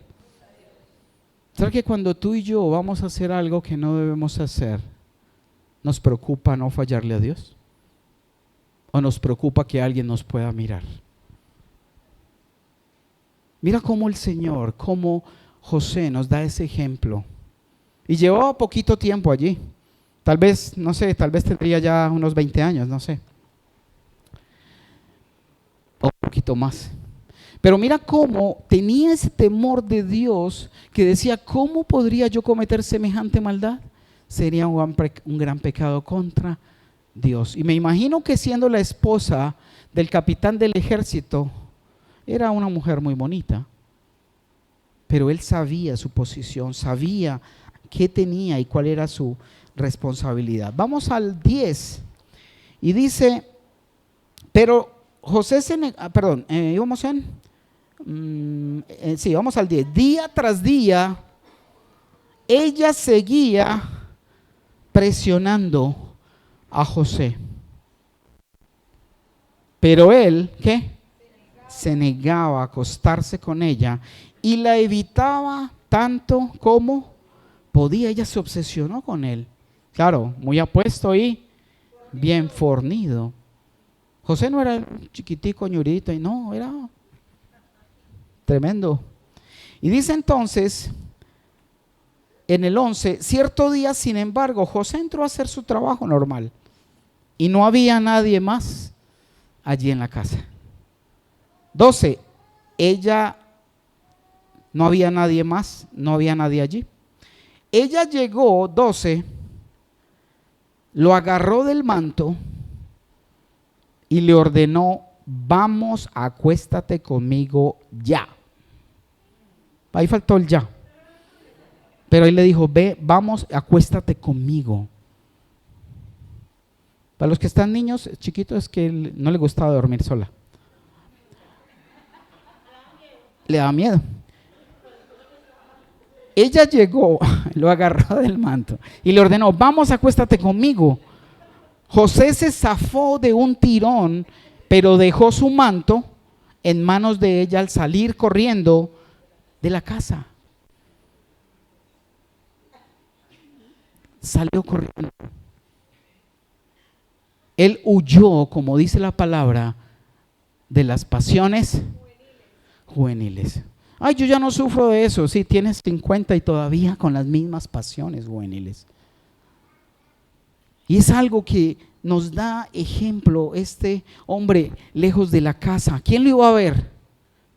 ¿Sabes que cuando tú y yo vamos a hacer algo que no debemos hacer, nos preocupa no fallarle a Dios? ¿O nos preocupa que alguien nos pueda mirar? Mira cómo el Señor, cómo José nos da ese ejemplo. Y llevaba poquito tiempo allí. Tal vez, no sé, tal vez tendría ya unos 20 años, no sé. O un poquito más. Pero mira cómo tenía ese temor de Dios que decía, ¿cómo podría yo cometer semejante maldad? Sería un gran pecado contra Dios. Y me imagino que siendo la esposa del capitán del ejército, era una mujer muy bonita. Pero él sabía su posición, sabía qué tenía y cuál era su responsabilidad. Vamos al 10 y dice, pero José íbamos vamos al 10. Día tras día, ella seguía presionando a José. Pero él, ¿qué? Se negaba a acostarse con ella y la evitaba tanto como podía. Ella se obsesionó con él. Claro, muy apuesto y bien fornido. José no era chiquitico, ñurito, y no, era tremendo. Y dice entonces, en el 11, cierto día, sin embargo, José entró a hacer su trabajo normal y no había nadie más allí en la casa. 12, no había nadie más, no había nadie allí. Ella llegó, 12, lo agarró del manto y le ordenó, vamos, acuéstate conmigo ya. Ahí faltó el ya. Pero él le dijo, ve, vamos, acuéstate conmigo. Para los que están niños, chiquitos, es que no le gustaba dormir sola. Le daba miedo. Ella llegó, lo agarró del manto y le ordenó, vamos, acuéstate conmigo. José se zafó de un tirón, pero dejó su manto en manos de ella al salir corriendo de la casa. Salió corriendo. Él huyó, como dice la palabra, de las pasiones juveniles. Ay, yo ya no sufro de eso. Sí, tienes 50 y todavía con las mismas pasiones juveniles. Y es algo que nos da ejemplo este hombre lejos de la casa. ¿Quién lo iba a ver?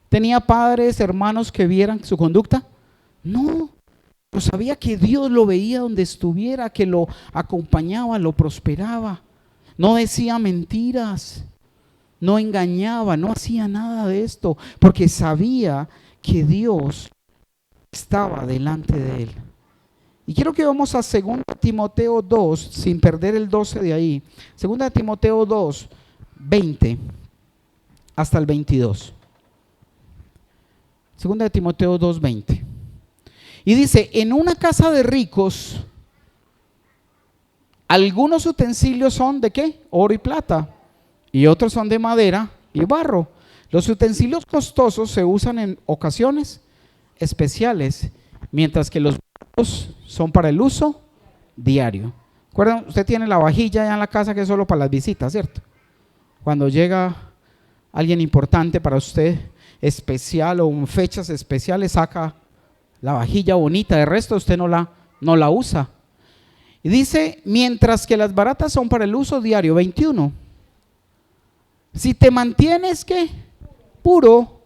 ¿Tenía padres, hermanos que vieran su conducta? No, pero sabía que Dios lo veía donde estuviera, que lo acompañaba, lo prosperaba. No decía mentiras, no engañaba, no hacía nada de esto, porque sabía que Dios estaba delante de él. Y quiero que vamos a 2 Timoteo 2, sin perder el 12 de ahí. 2 Timoteo 2, 20 hasta el 22. 2 Timoteo 2, 20. Y dice, en una casa de ricos, algunos utensilios son ¿de qué? Oro y plata, y otros son de madera y barro. Los utensilios costosos se usan en ocasiones especiales, mientras que los barros son para el uso diario. ¿Recuerdan? Usted tiene la vajilla allá en la casa que es solo para las visitas, ¿cierto? Cuando llega alguien importante para usted, especial o en fechas especiales, saca la vajilla bonita, de resto usted no la usa. Y dice, mientras que las baratas son para el uso diario. 21. Si te mantienes, ¿qué? Puro,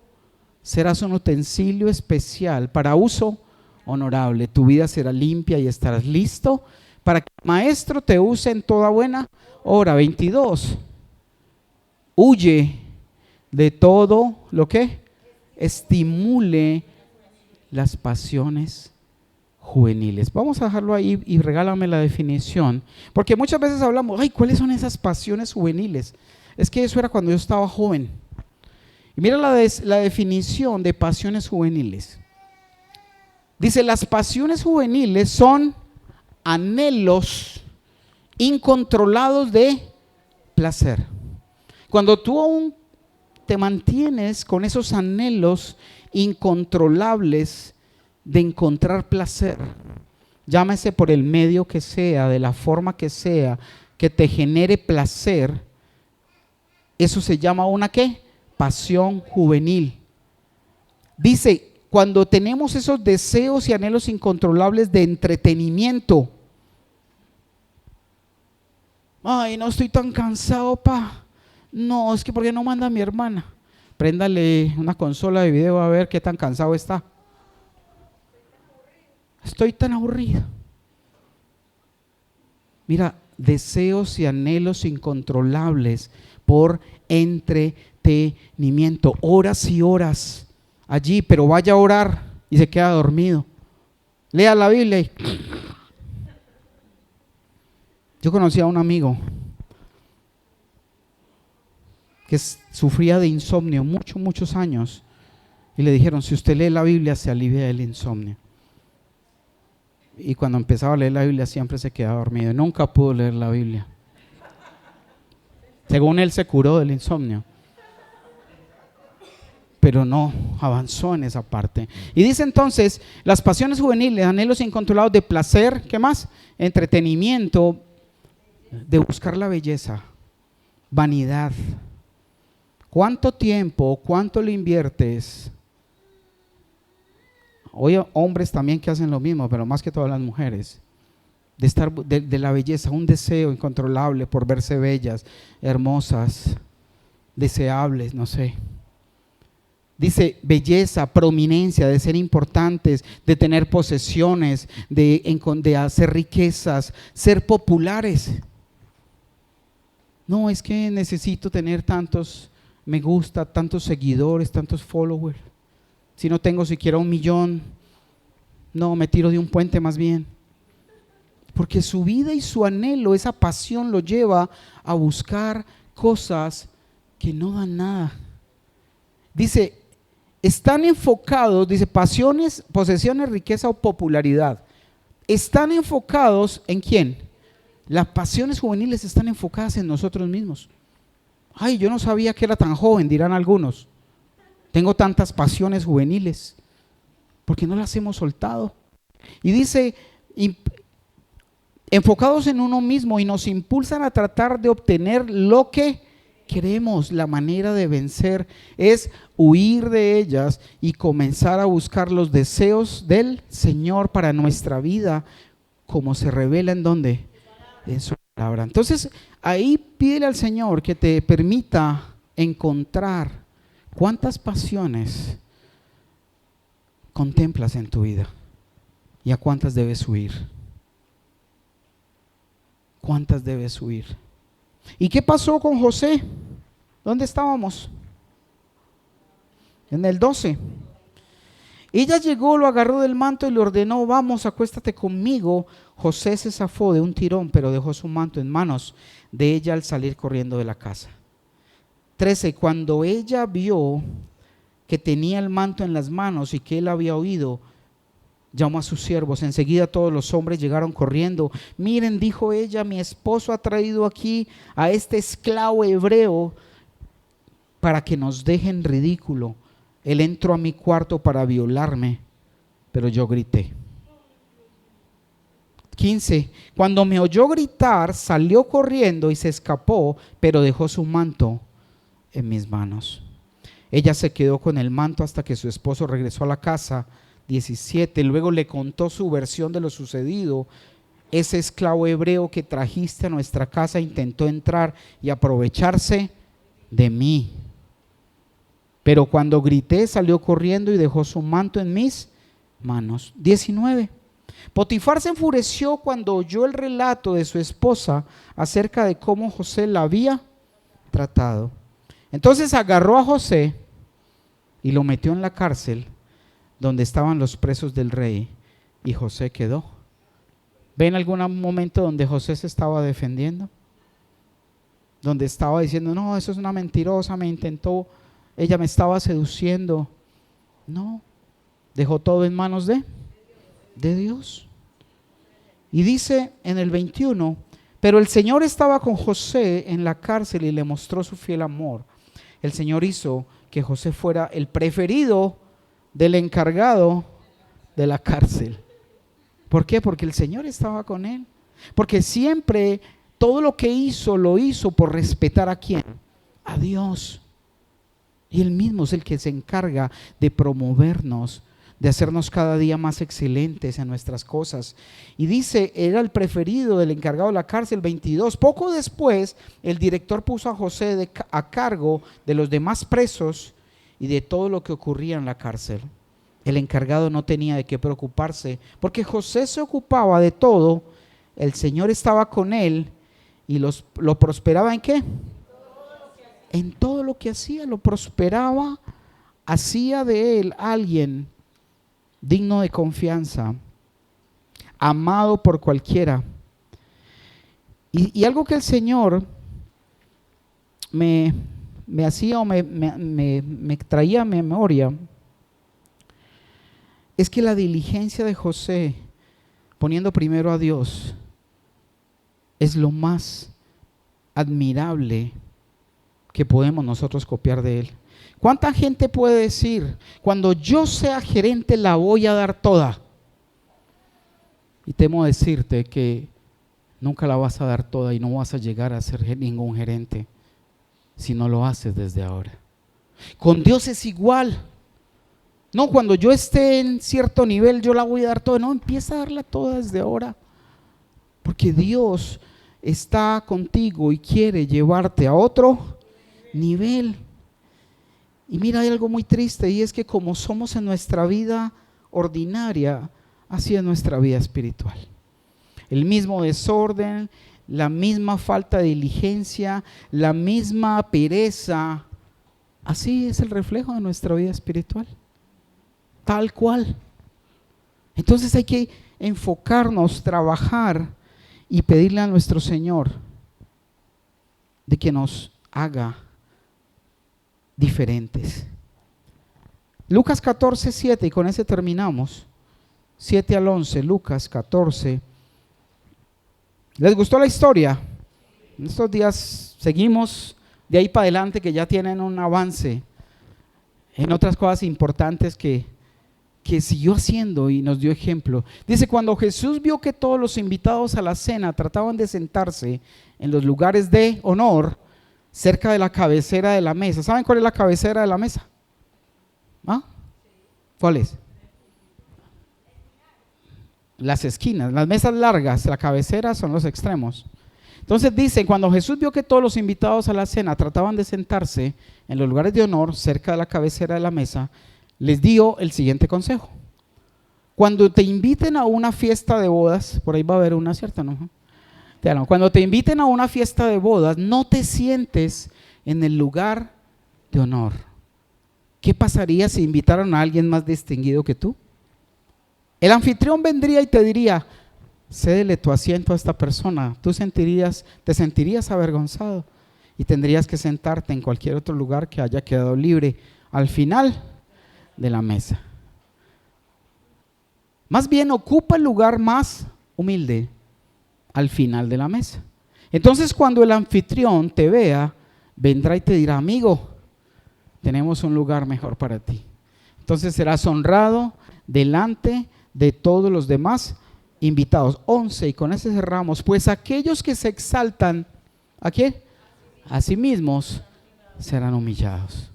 serás un utensilio especial para uso honorable. Tu vida será limpia y estarás listo para que el maestro te use en toda buena obra. 22. Huye de todo lo que estimule las pasiones juveniles. Vamos a dejarlo ahí y regálame la definición, porque muchas veces hablamos, ay, ¿cuáles son esas pasiones juveniles? Es que eso era cuando yo estaba joven. Y mira la definición de pasiones juveniles. Dice, las pasiones juveniles son anhelos incontrolados de placer. Cuando tú aún te mantienes con esos anhelos incontrolables de encontrar placer, llámese por el medio que sea, de la forma que sea, que te genere placer, eso se llama una ¿qué? Pasión juvenil. Dice, cuando tenemos esos deseos y anhelos incontrolables de entretenimiento, ay, no estoy tan cansado, pa. No, es que ¿por qué no manda a mi hermana? Préndale una consola de video a ver qué tan cansado está. Estoy tan aburrido. Mira, deseos y anhelos incontrolables por entretenimiento, horas y horas allí, pero vaya a orar y se queda dormido. Lea la Biblia y... Yo conocí a un amigo que sufría de insomnio muchos años y le dijeron, si usted lee la Biblia se alivia del insomnio. Y cuando empezaba a leer la Biblia siempre se quedaba dormido, nunca pudo leer la Biblia. Según él se curó del insomnio, pero no avanzó en esa parte. Y dice entonces, las pasiones juveniles, anhelos incontrolados de placer, ¿qué más? Entretenimiento, de buscar la belleza, vanidad. ¿Cuánto tiempo, cuánto le inviertes? Hoy hombres también que hacen lo mismo, pero más que todas las mujeres, de estar de la belleza, un deseo incontrolable por verse bellas, hermosas, deseables, no sé. Dice belleza, prominencia, de ser importantes, de tener posesiones, de hacer riquezas, ser populares. No, es que necesito tener tantos me gusta, tantos seguidores, tantos followers. Si no tengo siquiera 1 millón, no, me tiro de un puente más bien. Porque su vida y su anhelo, esa pasión lo lleva a buscar cosas que no dan nada. Dice, están enfocados, dice, pasiones, posesiones, riqueza o popularidad. Están enfocados ¿en quién? Las pasiones juveniles están enfocadas en nosotros mismos. Ay, yo no sabía que era tan joven, dirán algunos. Tengo tantas pasiones juveniles, porque no las hemos soltado. Y dice, enfocados en uno mismo y nos impulsan a tratar de obtener lo que queremos. La manera de vencer es huir de ellas y comenzar a buscar los deseos del Señor para nuestra vida, como se revela en ¿dónde? En su palabra. Entonces, ahí pídele al Señor que te permita encontrar cuántas pasiones contemplas en tu vida y a cuántas debes huir. ¿Cuántas debes huir? ¿Y qué pasó con José? ¿Dónde estábamos? En el 12. Ella llegó, lo agarró del manto y le ordenó, vamos, acuéstate conmigo. José se zafó de un tirón, pero dejó su manto en manos de ella al salir corriendo de la casa. 13. Cuando ella vio que tenía el manto en las manos y que él había oído, llamó a sus siervos. Enseguida todos los hombres llegaron corriendo. Miren, dijo ella, mi esposo ha traído aquí a este esclavo hebreo para que nos deje en ridículo. Él entró a mi cuarto para violarme, pero yo grité. 15. Cuando me oyó gritar, salió corriendo y se escapó, pero dejó su manto en mis manos. Ella se quedó con el manto hasta que su esposo regresó a la casa. 17. Luego le contó su versión de lo sucedido. Ese esclavo hebreo que trajiste a nuestra casa intentó entrar y aprovecharse de mí. Pero cuando grité salió corriendo y dejó su manto en mis manos. 19. Potifar se enfureció cuando oyó el relato de su esposa acerca de cómo José la había tratado. Entonces agarró a José y lo metió en la cárcel donde estaban los presos del rey, y José quedó. ¿Ven algún momento donde José se estaba defendiendo? Donde estaba diciendo, no, eso es una mentirosa, me intentó, ella me estaba seduciendo. No, dejó todo en manos de Dios. Y dice en el 21, pero el Señor estaba con José en la cárcel y le mostró su fiel amor. El Señor hizo que José fuera el preferido del encargado de la cárcel. ¿Por qué? Porque el Señor estaba con él. Porque siempre todo lo que hizo, lo hizo por respetar ¿a quién? A Dios. Y Él mismo es el que se encarga de promovernos, de hacernos cada día más excelentes en nuestras cosas. Y dice, era el preferido del encargado de la cárcel. 22. Poco después, el director puso a José a cargo de los demás presos y de todo lo que ocurría en la cárcel. El encargado no tenía de qué preocuparse, porque José se ocupaba de todo. El Señor estaba con él y lo prosperaba ¿en qué? En todo lo que hacía, lo prosperaba, hacía de él alguien digno de confianza, amado por cualquiera. Y algo que el Señor me hacía o me traía a memoria es que la diligencia de José, poniendo primero a Dios, es lo más admirable que podemos nosotros copiar de él. ¿Cuánta gente puede decir, cuando yo sea gerente la voy a dar toda? Y temo decirte que nunca la vas a dar toda y no vas a llegar a ser ningún gerente si no lo haces desde ahora. Con Dios es igual. No, cuando yo esté en cierto nivel yo la voy a dar toda. No, empieza a darla toda desde ahora. Porque Dios está contigo y quiere llevarte a otro nivel. Y mira, hay algo muy triste, y es que como somos en nuestra vida ordinaria, así es nuestra vida espiritual. El mismo desorden, la misma falta de diligencia, la misma pereza, así es el reflejo de nuestra vida espiritual, tal cual. Entonces hay que enfocarnos, trabajar y pedirle a nuestro Señor de que nos haga diferentes. Lucas 14, 7, y con ese terminamos. 7 al 11, Lucas 14. ¿Les gustó la historia? En estos días seguimos de ahí para adelante, que ya tienen un avance en otras cosas importantes que siguió haciendo y nos dio ejemplo. Dice, cuando Jesús vio que todos los invitados a la cena trataban de sentarse en los lugares de honor cerca de la cabecera de la mesa. ¿Saben cuál es la cabecera de la mesa? ¿Ah? ¿Cuál es? Las esquinas, las mesas largas, la cabecera son los extremos. Entonces dice, cuando Jesús vio que todos los invitados a la cena trataban de sentarse en los lugares de honor cerca de la cabecera de la mesa, les dio el siguiente consejo. Cuando te inviten a una fiesta de bodas, por ahí va a haber una, ¿cierta? ¿No? Cuando te inviten a una fiesta de bodas, no te sientes en el lugar de honor. ¿Qué pasaría si invitaran a alguien más distinguido que tú? El anfitrión vendría y te diría, cédele tu asiento a esta persona. Tú te sentirías avergonzado y tendrías que sentarte en cualquier otro lugar que haya quedado libre al final de la mesa. Más bien ocupa el lugar más humilde al final de la mesa. Entonces cuando el anfitrión te vea, vendrá y te dirá, amigo, tenemos un lugar mejor para ti. Entonces serás honrado delante de todos los demás invitados. 11, y con ese cerramos. Pues aquellos que se exaltan, ¿a quién? A sí mismos, serán humillados.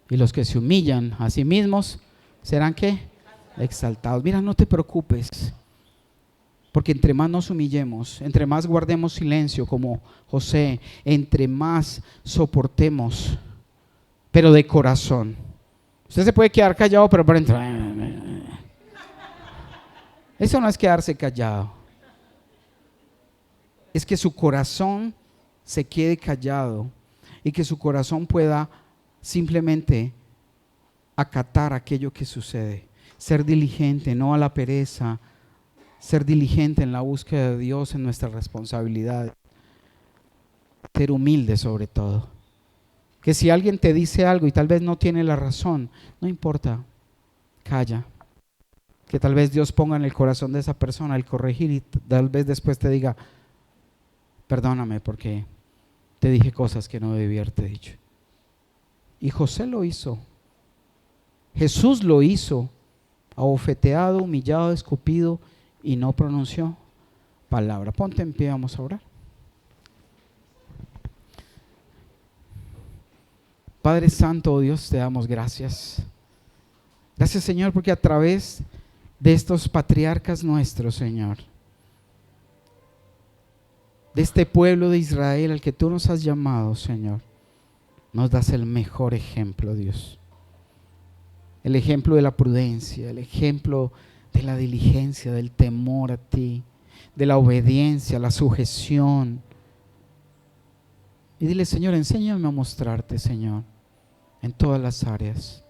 Y los que se humillan a sí mismos serán ¿qué? Exaltados. Mira, no te preocupes, porque entre más nos humillemos, entre más guardemos silencio como José, entre más soportemos, pero de corazón. Usted se puede quedar callado, pero por dentro. Eso no es quedarse callado. Es que su corazón se quede callado y que su corazón pueda simplemente acatar aquello que sucede. Ser diligente, no a la pereza. Ser diligente en la búsqueda de Dios, en nuestra responsabilidad. Ser humilde sobre todo. Que si alguien te dice algo y tal vez no tiene la razón, no importa, calla. Que tal vez Dios ponga en el corazón de esa persona el corregir y tal vez después te diga, perdóname porque te dije cosas que no debí haberte dicho. Y José lo hizo. Jesús lo hizo. Abofeteado, humillado, escupido y no pronunció palabra. Ponte en pie, vamos a orar. Padre Santo, oh Dios, te damos gracias. Gracias, Señor, porque a través de estos patriarcas nuestros, Señor, de este pueblo de Israel al que tú nos has llamado, Señor, nos das el mejor ejemplo, Dios. El ejemplo de la prudencia, el ejemplo de la diligencia, del temor a ti, de la obediencia, la sujeción. Y dile, Señor, enséñame a mostrarte, Señor, en todas las áreas.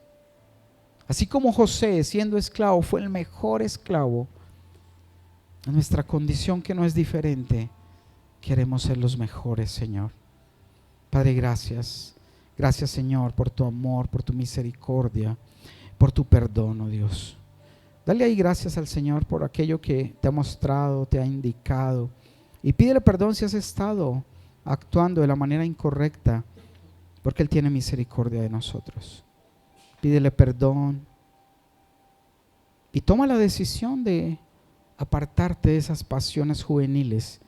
Así como José, siendo esclavo, fue el mejor esclavo, en nuestra condición que no es diferente, queremos ser los mejores, Señor. Padre, gracias. Gracias, Señor, por tu amor, por tu misericordia, por tu perdón, oh Dios. Dale ahí gracias al Señor por aquello que te ha mostrado, te ha indicado. Y pídele perdón si has estado actuando de la manera incorrecta, porque Él tiene misericordia de nosotros. Pídele perdón y toma la decisión de apartarte de esas pasiones juveniles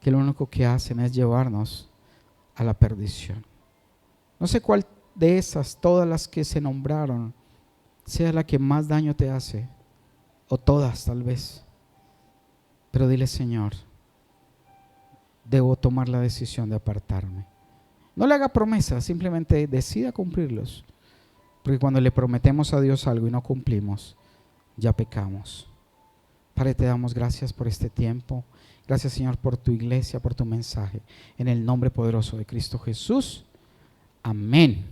que lo único que hacen es llevarnos a la perdición. No sé cuál de esas, todas las que se nombraron, sea la que más daño te hace, o todas tal vez, pero dile, Señor, debo tomar la decisión de apartarme. No le haga promesas, simplemente decida cumplirlos, porque cuando le prometemos a Dios algo y no cumplimos, ya pecamos. Padre, te damos gracias por este tiempo. Gracias, Señor, por tu iglesia, por tu mensaje. En el nombre poderoso de Cristo Jesús. Amén.